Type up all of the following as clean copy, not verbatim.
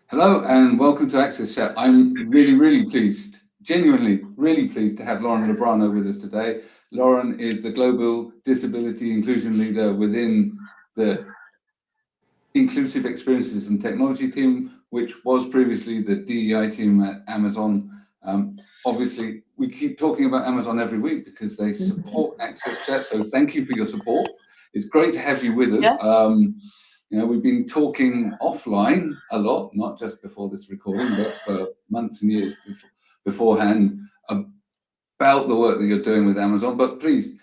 Hello and welcome to Access Chat. I'm really pleased, genuinely really pleased to have Lauren Lebrano with us today. Lauren is the Global Disability Inclusion Leader within the Inclusive Experiences and Technology team, which was previously the DEI team at Amazon. Obviously, we keep talking about Amazon every week because they support Access Chat, so thank you for your support. It's great to have you with us. Yeah. We've been talking offline a lot, not just before this recording, but for months and years beforehand about the work that you're doing with Amazon. But please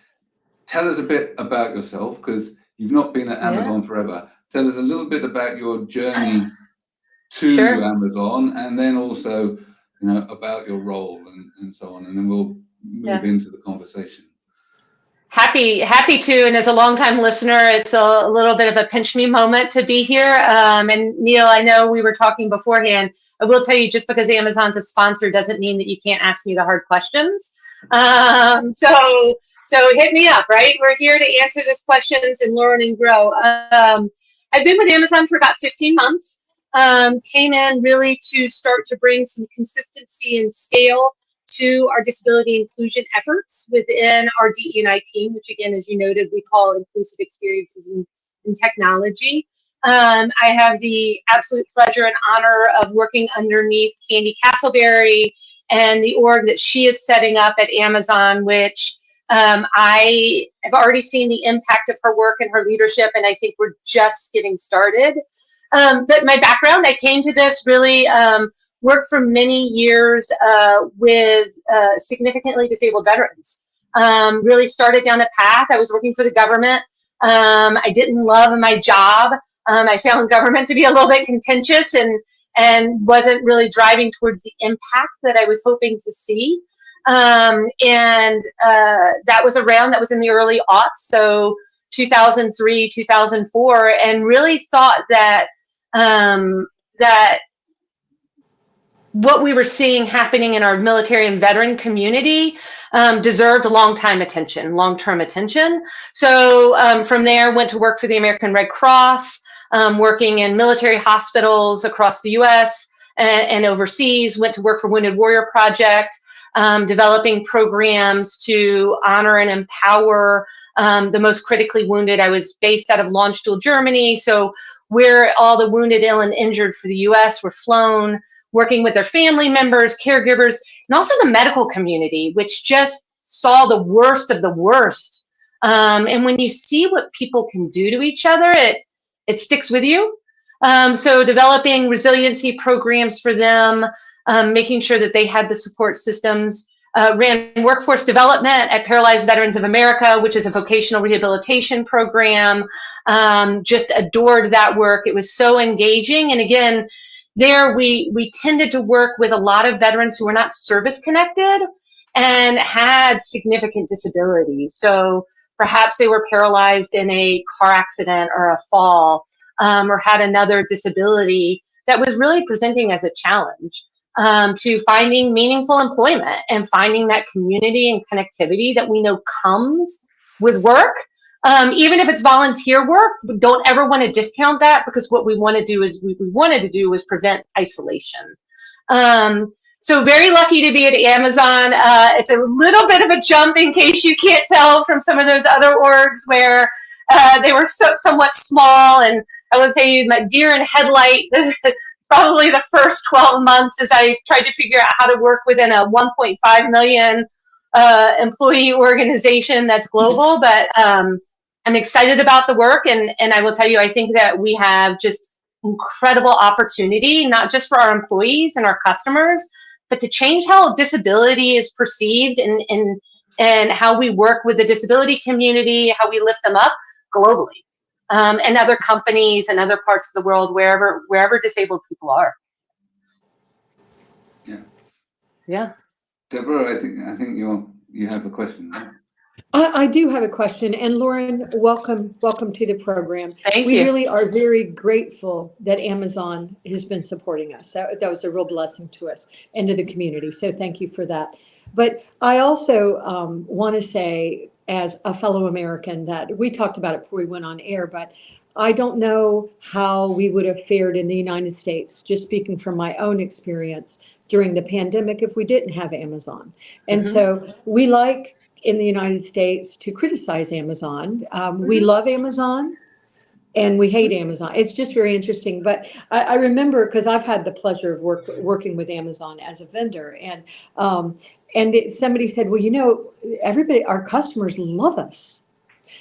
tell us a bit about yourself, because you've not been at Amazon forever. Tell us a little bit about your journey to Amazon, and then also, about your role and so on, and then we'll move into the conversation. Happy to, and as a longtime listener, it's a little bit of a pinch me moment to be here. And Neil, I know we were talking beforehand. I will tell you, just because Amazon's a sponsor doesn't mean that you can't ask me the hard questions. So hit me up, right? We're here to answer these questions and learn and grow. I've been with Amazon for about 15 months. Came in really to start to bring some consistency and scale to our disability inclusion efforts within our DE&I team, which again, as you noted, we call Inclusive Experiences in Technology. I have the absolute pleasure and honor of working underneath Candy Castleberry and the org that she is setting up at Amazon, which I have already seen the impact of her work and her leadership, and I think we're just getting started. But my background, I came to this really worked for many years with significantly disabled veterans. Really started down a path. I was working for the government. I didn't love my job. I found government to be a little bit contentious and wasn't really driving towards the impact that I was hoping to see. That was in the early aughts, so 2003, 2004, and really thought that that what we were seeing happening in our military and veteran community deserved long-term attention. So from there, went to work for the American Red Cross, working in military hospitals across the US and overseas, went to work for Wounded Warrior Project, developing programs to honor and empower the most critically wounded. I was based out of Landstuhl, Germany, so where all the wounded, ill, and injured for the US were flown, working with their family members, caregivers, and also the medical community, which just saw the worst of the worst. And when you see what people can do to each other, it sticks with you. So developing resiliency programs for them, making sure that they had the support systems. Ran workforce development at Paralyzed Veterans of America, which is a vocational rehabilitation program. Just adored that work. It was so engaging. And again, there we tended to work with a lot of veterans who were not service connected and had significant disabilities. So perhaps they were paralyzed in a car accident or a fall, or had another disability that was really presenting as a challenge to finding meaningful employment and finding that community and connectivity that we know comes with work. Even if it's volunteer work, we don't ever want to discount that, because what we want to do is we wanted to do was prevent isolation. So very lucky to be at Amazon. It's a little bit of a jump, in case you can't tell from some of those other orgs where they were somewhat small. And I would say my deer in headlight, probably the first 12 months as I tried to figure out how to work within a 1.5 million employee organization that's global. But I'm excited about the work, and I will tell you, I think that we have just incredible opportunity, not just for our employees and our customers, but to change how disability is perceived and how we work with the disability community, how we lift them up globally, and other companies and other parts of the world, wherever disabled people are. Yeah. Deborah, I think you have a question, right? I do have a question, and Lauren, welcome to the program. Thank you. We really are very grateful that Amazon has been supporting us. That was a real blessing to us and to the community. So thank you for that. But I also want to say, as a fellow American, that we talked about it before we went on air, but I don't know how we would have fared in the United States, just speaking from my own experience during the pandemic, if we didn't have Amazon. And Mhm. so we like in the United States to criticize Amazon. We Mhm. love Amazon and we hate Amazon. It's just very interesting. But I remember, because I've had the pleasure of working with Amazon as a vendor, somebody said, well, everybody, our customers love us.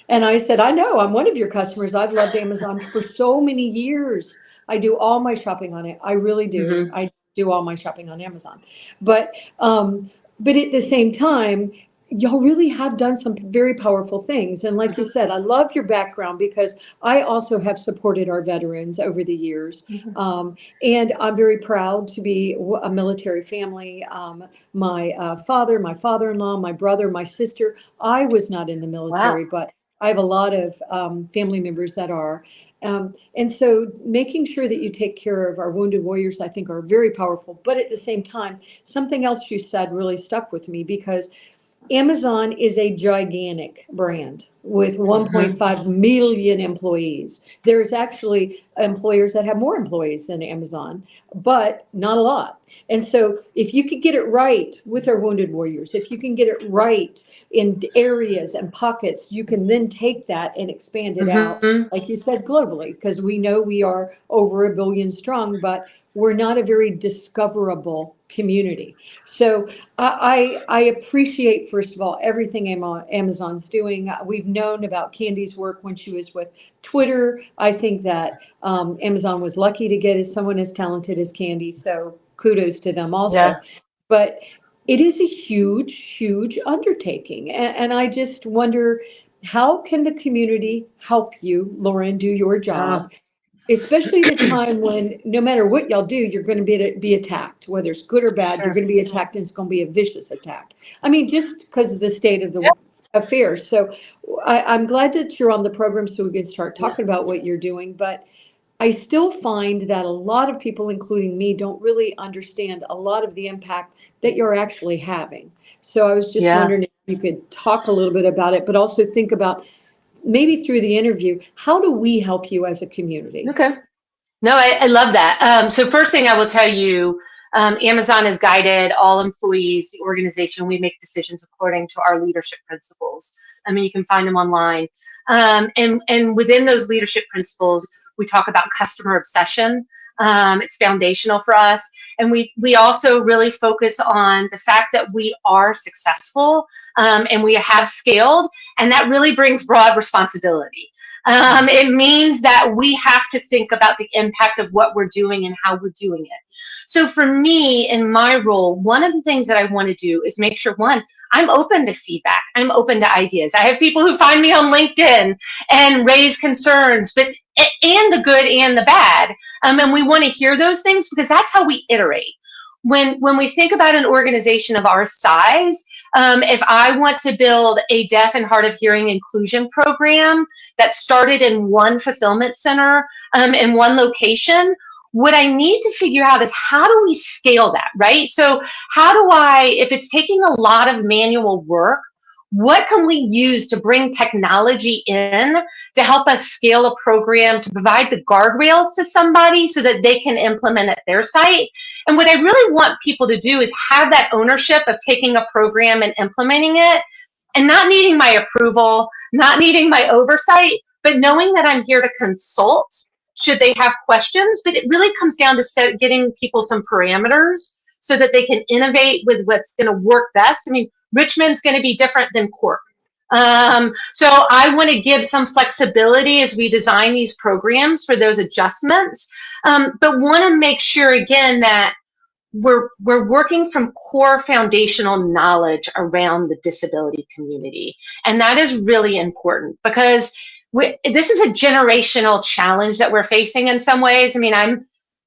And I said, I know, I'm one of your customers. I've loved Amazon for so many years. I do all my shopping on it. I really do. Mhm. I do all my shopping on Amazon. But but at the same time, y'all really have done some very powerful things. And like you Mhm. said, I love your background because I also have supported our veterans over the years. Mhm. And I'm very proud to be a military family. My father, my father-in-law, my brother, my sister, I was not in the Wow. military, but I have a lot of family members that are. And so making sure that you take care of our wounded warriors, I think, are very powerful. But at the same time, something else you said really stuck with me because Amazon is a gigantic brand with Mhm. 1.5 million employees. There's actually employers that have more employees than Amazon, but not a lot. And so if you could get it right with our wounded warriors, if you can get it right in areas and pockets, you can then take that and expand it out, Mhm. like you said, globally, because we know we are over 1 billion strong, but we're not a very discoverable community. So I appreciate, first of all, everything Amazon's doing. We've known about Candy's work when she was with Twitter. I think that Amazon was lucky to get someone as talented as Candy. So kudos to them Yeah. also. But it is a huge, huge undertaking. And I just wonder, how can the community help you, Lauren, do your Uh, job? Especially at a time when no matter what y'all do, you're going to be attacked, whether it's good or bad, you're sure. going to be attacked and it's going to be a vicious attack. I mean, just because of the state of the Yeah. affairs. So I'm glad that you're on the program so we can start Yeah. talking about what you're doing. But I still find that a lot of people, including me, don't really understand a lot of the impact that you're actually having. So I was just Yeah. wondering if you could talk a little bit about it, but also think about maybe through the interview, how do we help you as a community? Okay. No, I love that. So first thing I will tell you, Amazon has guided all employees, the organization. We make decisions according to our leadership principles. I mean, you can find them online. And within those leadership principles, we talk about customer obsession. It's foundational for us. And we also really focus on the fact that we are successful and we have scaled, and that really brings broad responsibility. It means that we have to think about the impact of what we're doing and how we're doing it. So for me, in my role, one of the things that I want to do is make sure, one, I'm open to feedback. I'm open to ideas. I have people who find me on LinkedIn and raise concerns, and the good and the bad. And we want to hear those things because that's how we iterate. When we think about an organization of our size, if I want to build a deaf and hard of hearing inclusion program that started in one fulfillment center in one location, what I need to figure out is how do we scale that, right? So how do if it's taking a lot of manual work, what can we use to bring technology in to help us scale a program, to provide the guardrails to somebody so that they can implement at their site? And what I really want people to do is have that ownership of taking a program and implementing it and not needing my approval, not needing my oversight, but knowing that I'm here to consult should they have questions. But it really comes down to getting people some parameters so that they can innovate with what's going to work best. I mean, Richmond's going to be different than Cork. So I want to give some flexibility as we design these programs for those adjustments, but want to make sure, again, that we're working from core foundational knowledge around the disability community. And that is really important because this is a generational challenge that we're facing in some ways. I mean, I'm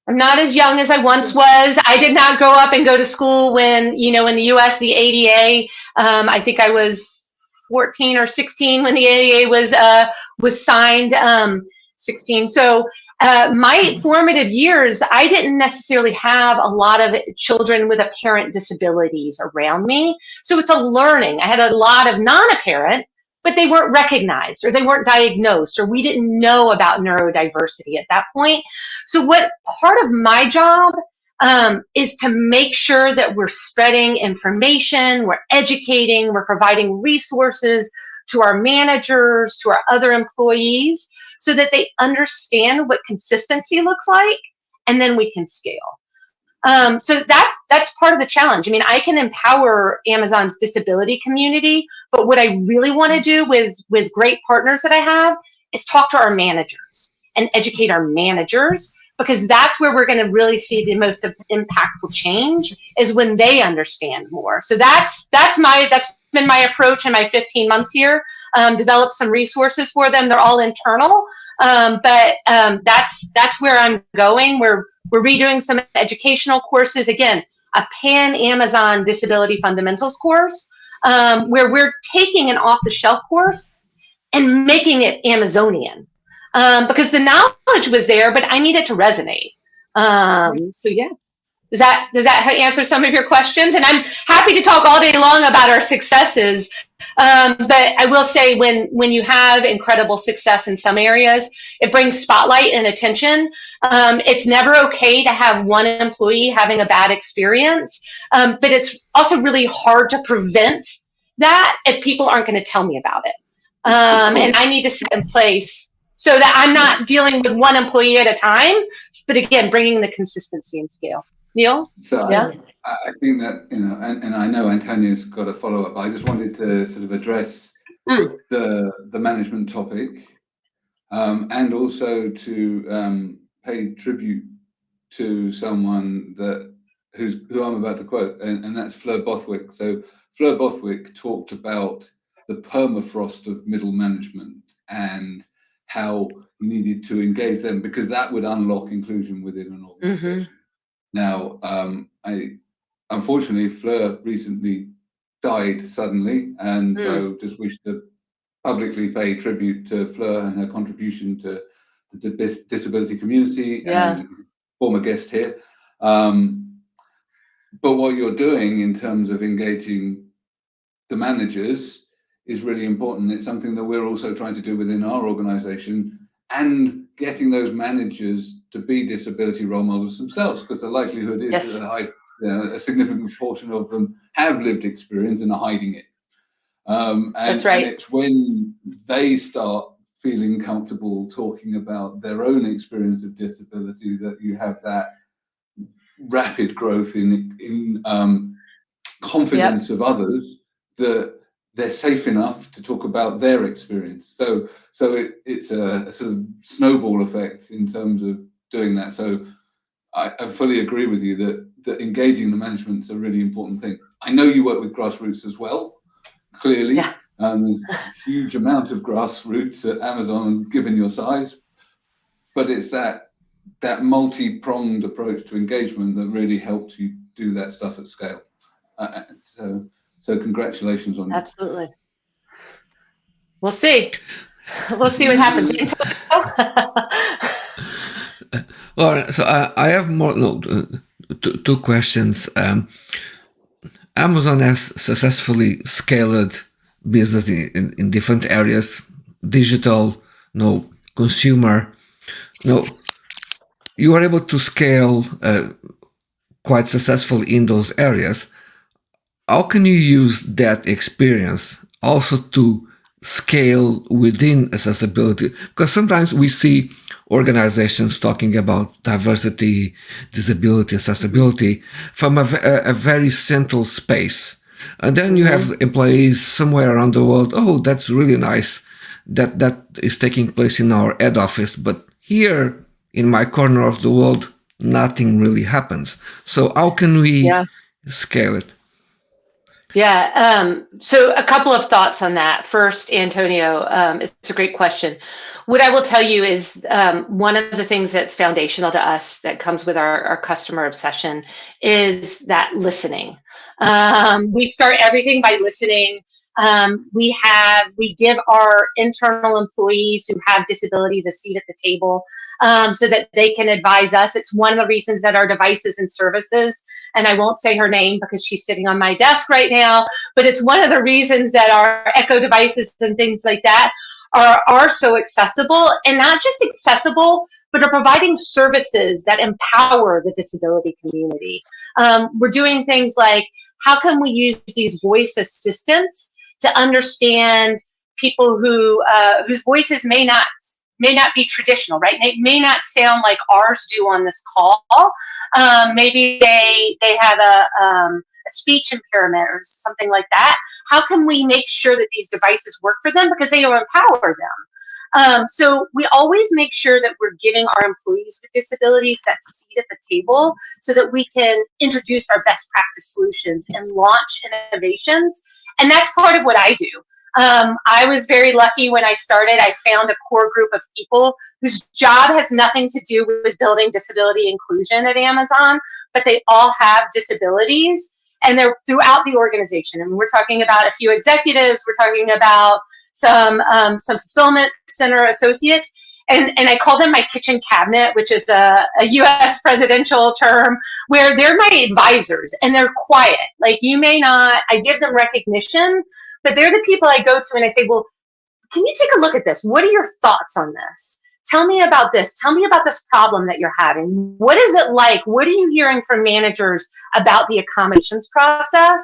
not as young as I once was. I did not grow up and go to school when, in the US, the ADA, I think I was 14 or 16 when the ADA was signed, 16. So my formative years, I didn't necessarily have a lot of children with apparent disabilities around me. So it's a learning. I had a lot of non-apparent, but they weren't recognized or they weren't diagnosed, or we didn't know about neurodiversity at that point. So what part of my job is to make sure that we're spreading information, we're educating, we're providing resources to our managers, to our other employees, so that they understand what consistency looks like, and then we can scale. So that's part of the challenge. I mean, I can empower Amazon's disability community, but what I really want to do with great partners that I have is talk to our managers and educate our managers, because that's where we're going to really see the most impactful change, is when they understand more. So that's been my approach in my 15 months here. Develop some resources for them. They're all internal, but that's where I'm going. We're redoing some educational courses. Again, a pan-Amazon disability fundamentals course, where we're taking an off-the-shelf course and making it Amazonian, because the knowledge was there, but I need it to resonate. So yeah. Does that answer some of your questions? And I'm happy to talk all day long about our successes. But I will say, when you have incredible success in some areas, it brings spotlight and attention. It's never okay to have one employee having a bad experience, but it's also really hard to prevent that if people aren't going to tell me about it. And I need to set in place so that I'm not dealing with one employee at a time, but again, bringing the consistency and scale. Neil? So yeah. I think that, and I know Antonia's got a follow-up. I just wanted to sort of address the management topic, and also to pay tribute to someone who I'm about to quote, and that's Fleur Bothwick. So Fleur Bothwick talked about the permafrost of middle management and how you needed to engage them, because that would unlock inclusion within an organization. Mm-hmm. Now, unfortunately, Fleur recently died suddenly, and so just wish to publicly pay tribute to Fleur and her contribution to the disability community, and former guest here. But what you're doing in terms of engaging the managers is really important. It's something that we're also trying to do within our organization, and getting those managers to be disability role models themselves, because the likelihood is that a significant portion of them have lived experience and are hiding it. That's right. And it's when they start feeling comfortable talking about their own experience of disability that you have that rapid growth in confidence of others, that they're safe enough to talk about their experience. So it's a sort of snowball effect in terms of doing that. So I fully agree with you that engaging the management is a really important thing. I know you work with grassroots as well, clearly. Yeah. There's a huge amount of grassroots at Amazon, given your size. But it's that multi-pronged approach to engagement that really helps you do that stuff at scale. So congratulations on that. Absolutely. We'll see. We'll see what happens. Well, so I have two questions. Amazon has successfully scaled business in different areas, digital, consumer. You are able to scale quite successfully in those areas. How can you use that experience also to scale within accessibility? Because sometimes we see organizations talking about diversity, disability, accessibility from a very central space. And then you have employees somewhere around the world. Oh, that's really nice that is taking place in our head office. But here in my corner of the world, nothing really happens. So how can we scale it? Yeah. So a couple of thoughts on that. First, Antonio, it's a great question. What I will tell you is one of the things that's foundational to us that comes with our customer obsession is that listening. We start everything by listening. We give our internal employees who have disabilities a seat at the table, so that they can advise us. It's one of the reasons that our devices and services, and I won't say her name because she's sitting on my desk right now, but it's one of the reasons that our Echo devices and things like that are so accessible, and not just accessible, but are providing services that empower the disability community. We're doing things like, how can we use these voice assistants to understand people who whose voices may not be traditional, right? May not sound like ours do on this call. Maybe they have a speech impairment or something like that. How can we make sure that these devices work for them, because they will empower them? So we always make sure that we're giving our employees with disabilities that seat at the table, so that we can introduce our best practice solutions and launch innovations. And that's part of what I do. I was very lucky when I started. I found a core group of people whose job has nothing to do with building disability inclusion at Amazon, but they all have disabilities, and they're throughout the organization. I mean, we're talking about a few executives. We're talking about some fulfillment center associates. And I call them my kitchen cabinet, which is a U.S. presidential term, where they're my advisors, and they're quiet. Like, you may not, I give them recognition, but they're the people I go to and I say, well, can you take a look at this? What are your thoughts on this? Tell me about this. Tell me about this problem that you're having. What is it like? What are you hearing from managers about the accommodations process?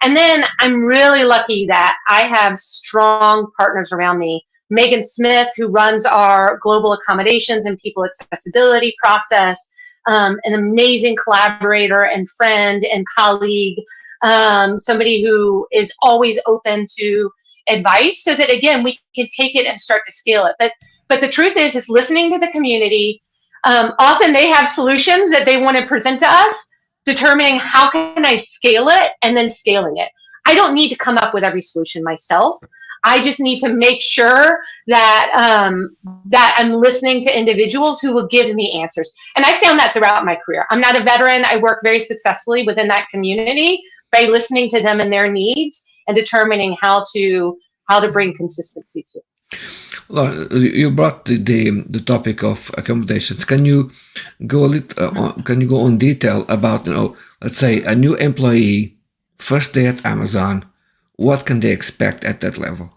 And then I'm really lucky that I have strong partners around me. Megan Smith, who runs our global accommodations and people accessibility process, an amazing collaborator and friend and colleague, somebody who is always open to advice, so that, again, we can take it and start to scale it. But the truth is listening to the community. Often they have solutions that they want to present to us, determining how can I scale it, and then scaling it. I don't need to come up with every solution myself. I just need to make sure that that I'm listening to individuals who will give me answers. And I found that throughout my career. I'm not a veteran. I work very successfully within that community by listening to them and their needs, and determining how to bring consistency to it. Laura, you brought the topic of accommodations. Can you go on detail about, let's say a new employee, first day at Amazon, what can they expect at that level?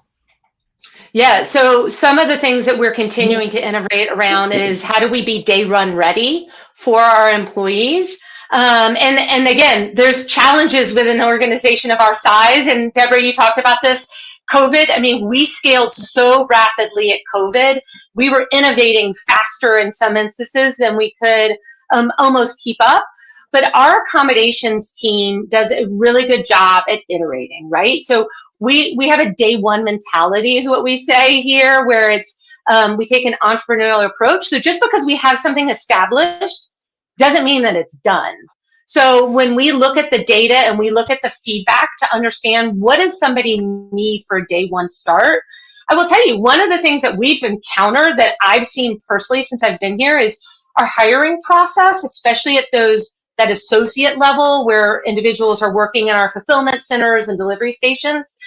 Yeah, so some of the things that we're continuing to innovate around is, how do we be day run ready for our employees? And again, there's challenges with an organization of our size. And Deborah, you talked about this. COVID, I mean, we scaled so rapidly at COVID. We were innovating faster in some instances than we could almost keep up. But our accommodations team does a really good job at iterating, right? So we have a day one mentality, is what we say here, where it's we take an entrepreneurial approach. So just because we have something established doesn't mean that it's done. So when we look at the data and we look at the feedback to understand what does somebody need for a day one start, I will tell you, one of the things that we've encountered that I've seen personally since I've been here is our hiring process, especially at that associate level where individuals are working in our fulfillment centers and delivery stations,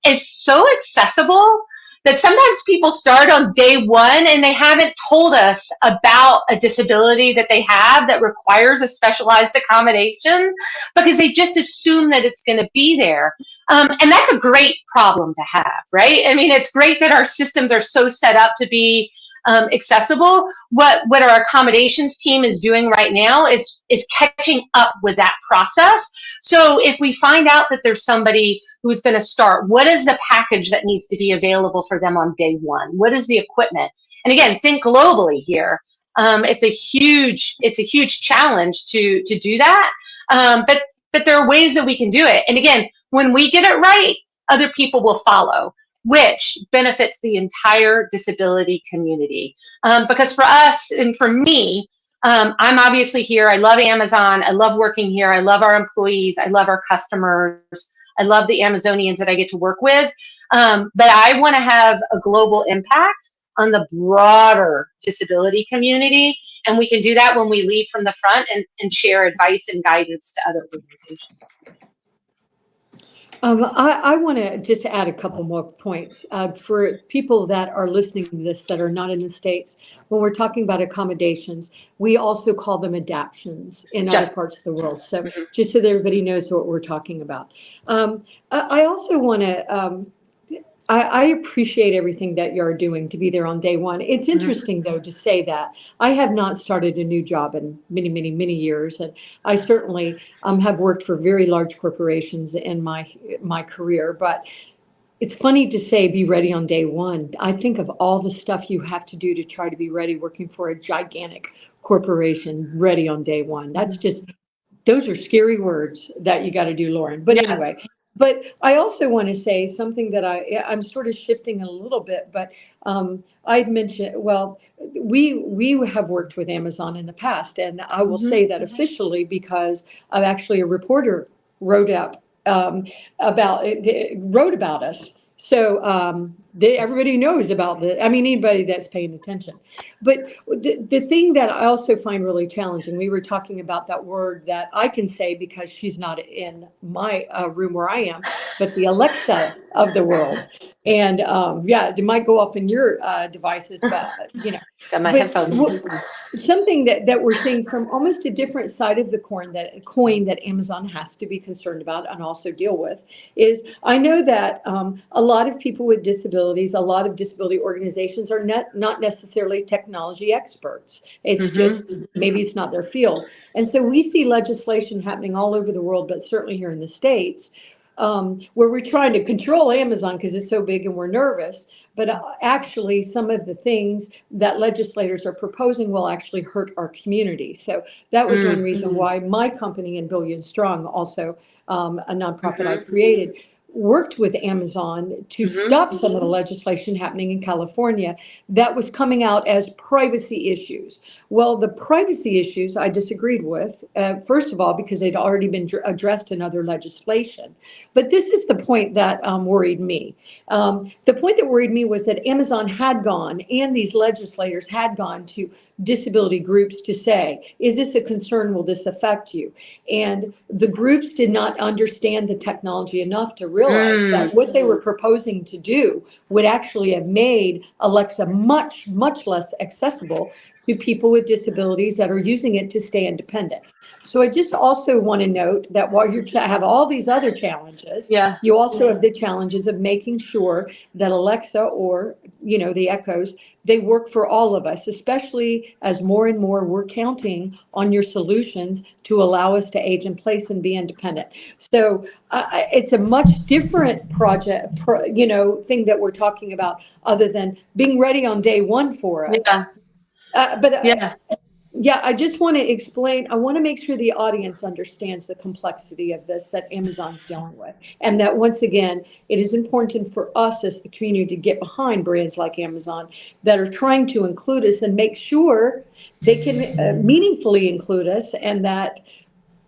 is so accessible that sometimes people start on day one and they haven't told us about a disability that they have that requires a specialized accommodation, because they just assume that it's going to be there. And that's a great problem to have, right? I mean, it's great that our systems are so set up to be accessible. What our accommodations team is doing right now is catching up with that process. So if we find out that there's somebody who's going to start, what is the package that needs to be available for them on day one? What is the equipment? And again, think globally here. It's a huge challenge to do that. But there are ways that we can do it. And again, when we get it right, other people will follow, which benefits the entire disability community. Because for us and for me, I'm obviously here. I love Amazon. I love working here. I love our employees. I love our customers. I love the Amazonians that I get to work with. But I want to have a global impact on the broader disability community. And we can do that when we lead from the front and share advice and guidance to other organizations. I want to just add a couple more points for people that are listening to this that are not in the States. When we're talking about accommodations, we also call them adaptions in other Just parts of the world. So mhm. just so that everybody knows what we're talking about. I also want to I appreciate everything that you're doing to be there on day one. It's Mhm. interesting, though, to say that. I have not started a new job in many, many, many years, and I certainly have worked for very large corporations in my career. But it's funny to say be ready on day one. I think of all the stuff you have to do to try to be ready working for a gigantic corporation ready on day one. That's just those are scary words that you got to do, Lauren. But Yeah. anyway, but I also want to say something that I'm sort of shifting a little bit, but I'd mentioned, well, we have worked with Amazon in the past, and I will Mhm. say that officially because of actually a reporter wrote up wrote about us. So everybody knows about I mean, anybody that's paying attention. But the thing that I also find really challenging, we were talking about that word that I can say because she's not in my room where I am, but the Alexa of the world. And yeah, it might go off in your devices, but Got my but headphones. something that we're seeing from almost a different side of the coin that Amazon has to be concerned about and also deal with is I know that a lot of people with disabilities, a lot of disability organizations are not necessarily technology experts. It's Mhm. just maybe it's not their field. And so we see legislation happening all over the world, but certainly here in the States, where we're trying to control Amazon because it's so big and we're nervous. But actually, some of the things that legislators are proposing will actually hurt our community. So that was one Mm. reason why my company, in Billion Strong, also a nonprofit I Mhm. created, worked with Amazon to Mhm. stop some of the legislation happening in California that was coming out as privacy issues. Well, the privacy issues I disagreed with, first of all, because they'd already been addressed in other legislation. But this is the point that worried me. The point that worried me was that Amazon had gone and these legislators had gone to disability groups to say, is this a concern? Will this affect you? And the groups did not understand the technology enough to realize Mm. that what they were proposing to do would actually have made Alexa much, much less accessible to people with disabilities that are using it to stay independent. So I just also want to note that while you have all these other challenges, Yeah. you also have the challenges of making sure that Alexa or, the Echoes, they work for all of us, especially as more and more we're counting on your solutions to allow us to age in place and be independent. So it's a much different thing that we're talking about other than being ready on day one for Yeah. us. But Yeah. yeah, I just want to explain. I want to make sure the audience understands the complexity of this that Amazon's dealing with. And that once again, it is important for us as the community to get behind brands like Amazon that are trying to include us and make sure they can meaningfully include us and that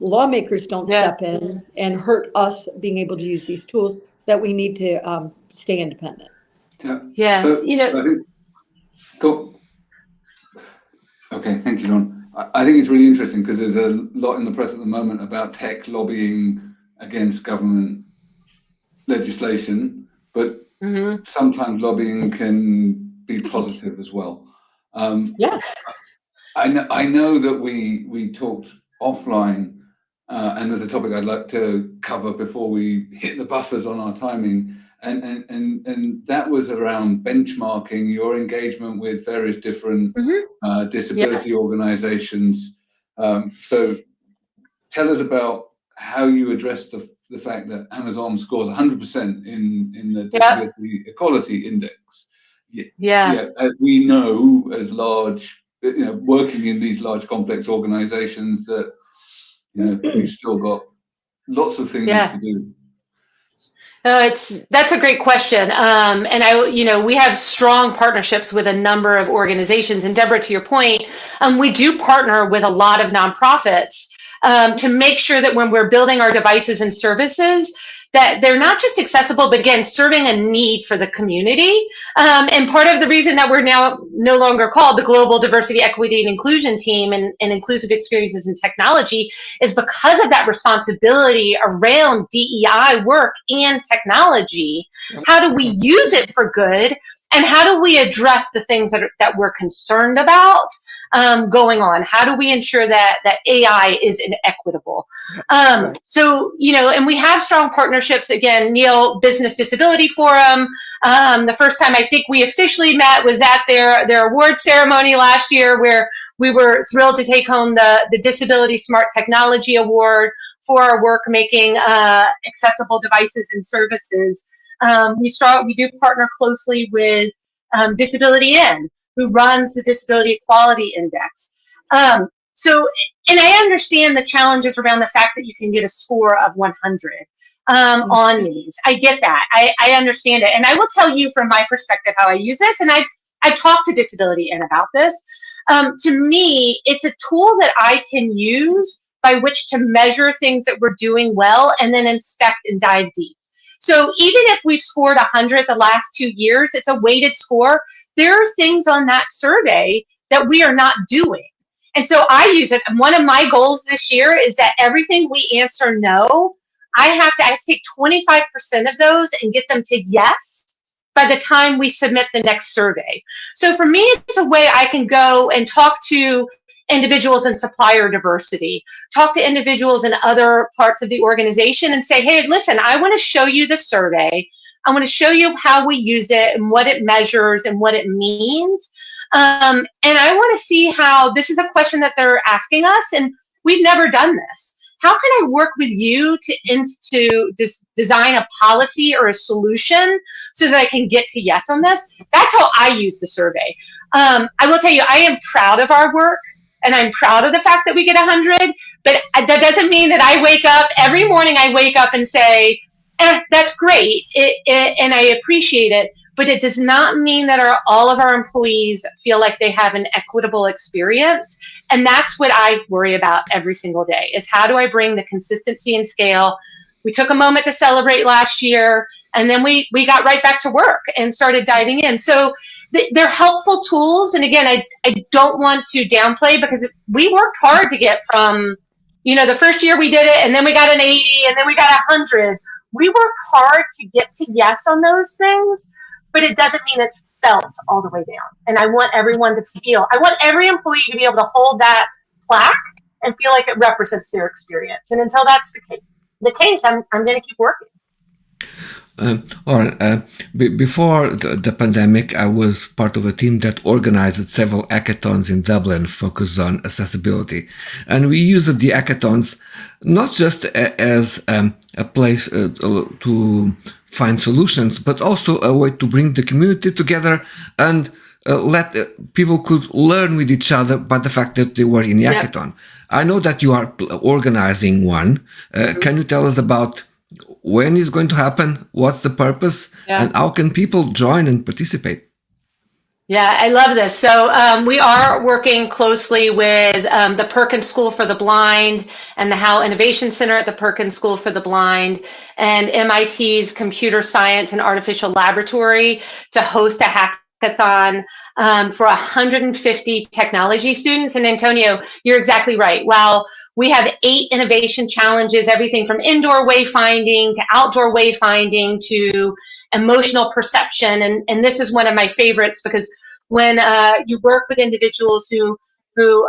lawmakers don't Yeah. step in and hurt us being able to use these tools, that we need to stay independent. Yeah. Yeah. So I think, cool. Okay, thank you, Ron. I think it's really interesting because there's a lot in the press at the moment about tech lobbying against government legislation, but Mhm. sometimes lobbying can be positive as well. Yeah. I know that we talked offline, and there's a topic I'd like to cover before we hit the buffers on our timing, and that was around benchmarking your engagement with various different Mhm. Yeah. disability organizations. So tell us about how you address the fact that Amazon scores 100% in the Yeah. Disability Equality Index. Yeah, Yeah. we know as large, working in these large complex organizations that, we've still got lots of things Yeah. to do. That's a great question. We have strong partnerships with a number of organizations. And Deborah, to your point, we do partner with a lot of nonprofits to make sure that when we're building our devices and services, that they're not just accessible, but again, serving a need for the community. And part of the reason that we're now no longer called the Global Diversity, Equity, and Inclusion Team and Inclusive Experiences in Technology is because of that responsibility around DEI work and technology. How do we use it for good? And how do we address the things that we're concerned about going on? How do we ensure that AI is equitable? So, and we have strong partnerships. Again, Neil Business Disability Forum. The first time I think we officially met was at their award ceremony last year, where we were thrilled to take home the Disability Smart Technology Award for our work making accessible devices and services. We do partner closely with Disability In, who runs the Disability Equality Index. And I understand the challenges around the fact that you can get a score of 100 on these. I get that. I understand it. And I will tell you from my perspective how I use this, and I've talked to Disability In about this. To me, it's a tool that I can use by which to measure things that we're doing well and then inspect and dive deep. So even if we've scored 100 the last 2 years, it's a weighted score. There are things on that survey that we are not doing. And so I use it. And one of my goals this year is that everything we answer no, I have to take 25% of those and get them to yes by the time we submit the next survey. So for me, it's a way I can go and talk to individuals in supplier diversity, talk to individuals in other parts of the organization and say, hey, listen, I want to show you the survey. I want to show you how we use it and what it measures and what it means. And I want to see how this is a question that they're asking us, and we've never done this. How can I work with you to design a policy or a solution so that I can get to yes on this? That's how I use the survey. I will tell you, I am proud of our work. And I'm proud of the fact that we get 100, but that doesn't mean that I wake up every morning. I wake up and say, that's great, and I appreciate it, but it does not mean that all of our employees feel like they have an equitable experience. And that's what I worry about every single day, is how do I bring the consistency and scale? We took a moment to celebrate last year, and then we got right back to work and started diving in. So they're helpful tools. And again, I don't want to downplay, because we worked hard to get from, the first year we did it, and then we got an 80, and then we got 100. We worked hard to get to yes on those things, but it doesn't mean it's felt all the way down. And I want everyone to I want every employee to be able to hold that plaque and feel like it represents their experience. And until that's the case, I'm going to keep working. Lauren, before the pandemic, I was part of a team that organized several hackathons in Dublin focused on accessibility. And we used the hackathons not just as a place to find solutions, but also a way to bring the community together and let people could learn with each other by the fact that they were in the hackathon. I know that you are organizing one. Can you tell us about when it's going to happen, what's the purpose, and how can people join and participate? Yeah, I love this. So we are working closely with the Perkins School for the Blind and the Howe Innovation Center at the Perkins School for the Blind and MIT's Computer Science and Artificial Laboratory to host a hackathon for 150 technology students. And Antonio, you're exactly right. While we have 8 innovation challenges, everything from indoor wayfinding to outdoor wayfinding to emotional perception. And this is one of my favorites, because when you work with individuals who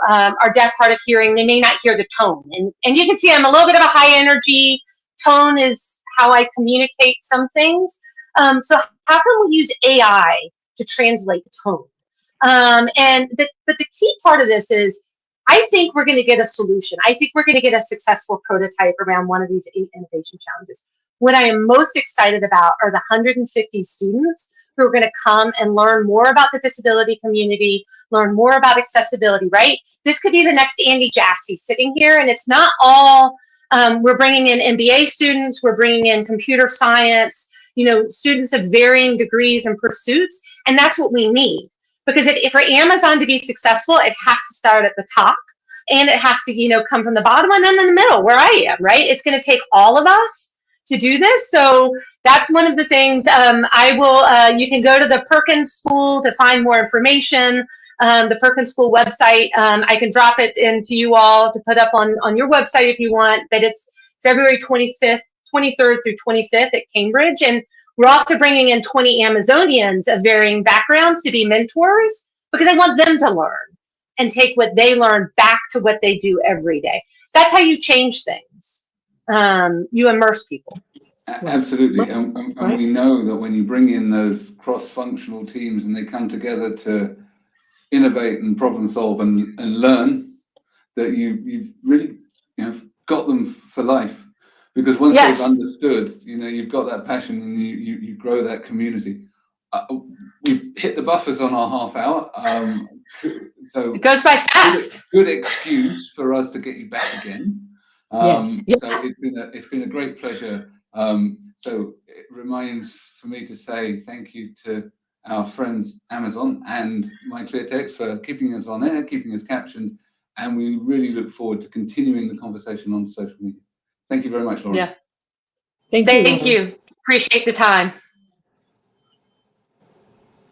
are deaf, hard of hearing, they may not hear the tone. And you can see I'm a little bit of a high energy. Tone is how I communicate some things. So how can we use AI to translate tone? But the key part of this is, I think we're going to get a solution. I think we're going to get a successful prototype around one of these 8 innovation challenges. What I am most excited about are the 150 students who are going to come and learn more about the disability community, learn more about accessibility, right? This could be the next Andy Jassy sitting here, and it's not all, we're bringing in MBA students, we're bringing in computer science, students of varying degrees and pursuits, and that's what we need. Because for Amazon to be successful, it has to start at the top. and it has to, come from the bottom and then in the middle where I am, right? It's going to take all of us to do this. So that's one of the things. You can go to the Perkins School to find more information. The Perkins School website, I can drop it into you all to put up on your website if you want, but it's February 23rd through 25th at Cambridge. And we're also bringing in 20 Amazonians of varying backgrounds to be mentors, because I want them to learn and take what they learn back to what they do every day. That's how you change things. You immerse people. Absolutely. And we know that when you bring in those cross-functional teams and they come together to innovate and problem solve and learn, that you've really got them for life. Because once they've understood, you've got that passion and you grow that community. We've hit the buffers on our half hour. So it goes by fast. Good excuse for us to get you back again. Yes. So it's been a great pleasure. So it remains for me to say thank you to our friends Amazon and MyClearText for keeping us on air, keeping us captioned, and we really look forward to continuing the conversation on social media. Thank you very much, Lauren. Yeah. Thank you. Appreciate the time.